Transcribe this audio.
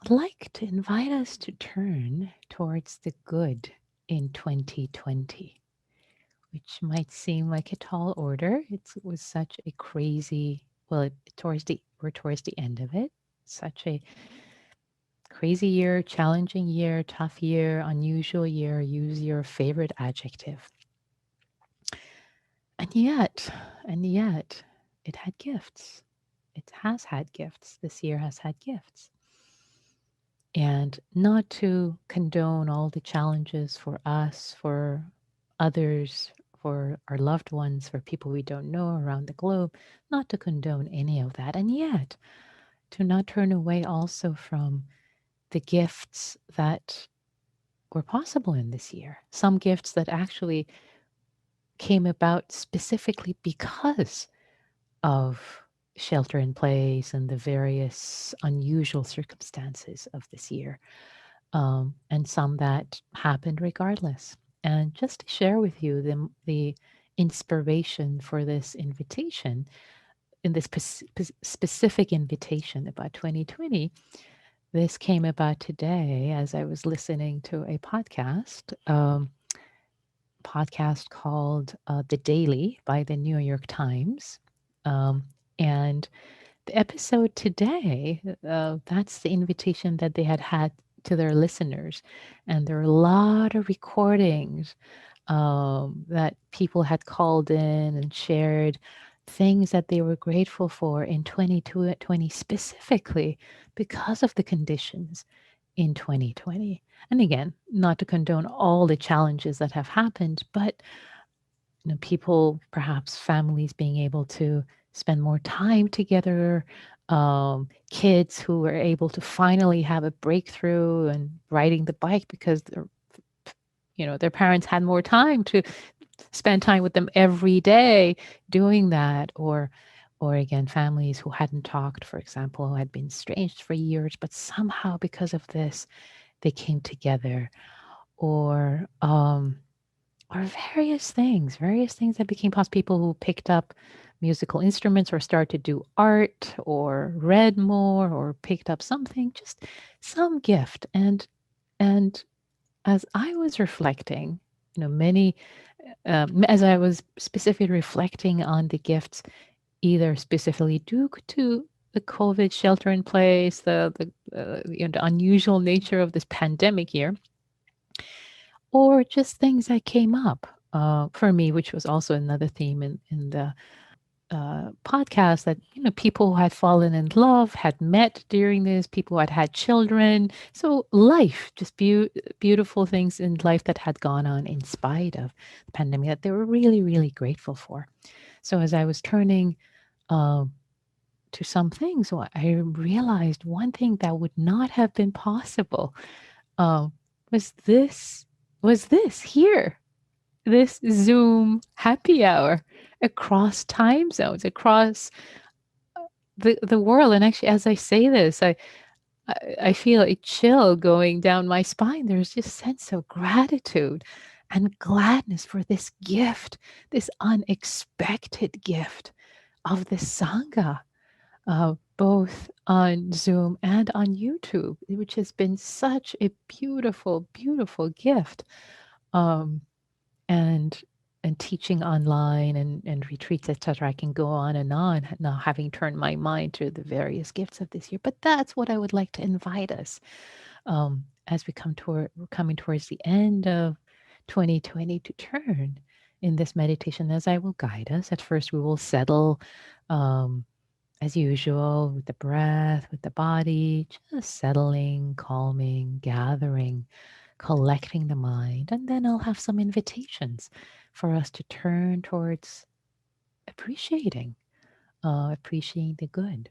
I'd like to invite us to turn towards the good in 2020, which might seem like a tall order. It was such a crazy, well, we're towards the end of it. Such a crazy year, challenging year, tough year, unusual year. Use your favorite adjective. And yet, and yet, it had gifts. It has had gifts. This year has had gifts. And not to condone all the challenges for us, for others, for our loved ones, for people we don't know around the globe, not to condone any of that. And yet, to not turn away also from the gifts that were possible in this year. Some gifts that actually came about specifically because of shelter in place and the various unusual circumstances of this year, and some that happened regardless. And just to share with you the inspiration for this invitation, in this specific invitation about 2020, this came about today as I was listening to a podcast called The Daily by the New York Times. And the episode today, that's the invitation that they had to their listeners. And there are a lot of recordings that people had called in and shared things that they were grateful for in 2020 specifically because of the conditions in 2020. And again, not to condone all the challenges that have happened, but people, perhaps families being able to spend more time together, kids who were able to finally have a breakthrough and riding the bike because their parents had more time to spend time with them every day doing that, or again, families who hadn't talked, for example, who had been estranged for years, but somehow because of this, they came together, or various things that became possible. People who picked up musical instruments or started to do art or read more or picked up something, just some gift. And as I was reflecting, many, as I was specifically reflecting on the gifts, either specifically due to the COVID shelter in place, the unusual nature of this pandemic year, or just things that came up for me, which was also another theme in the podcast, that people who had fallen in love, had met during this, people who had children. So life, just beautiful things in life that had gone on in spite of the pandemic that they were really, really grateful for. So as I was turning uh, to some things, I realized one thing that would not have been possible uh, was this here, this Zoom happy hour across time zones, across the world. And actually, as I say this, I feel a chill going down my spine. There's just a sense of gratitude and gladness for this gift, this unexpected gift of the Sangha, both on Zoom and on YouTube, which has been such a beautiful, beautiful gift. Um, and teaching online and retreats, etc. I can go on and on now, having turned my mind to the various gifts of this year. But that's what I would like to invite us, as we're coming towards the end of 2020, to turn in this meditation as I will guide us. At first, we will settle, as usual, with the breath, with the body, just settling, calming, gathering, collecting the mind. And then I'll have some invitations for us to turn towards appreciating the good.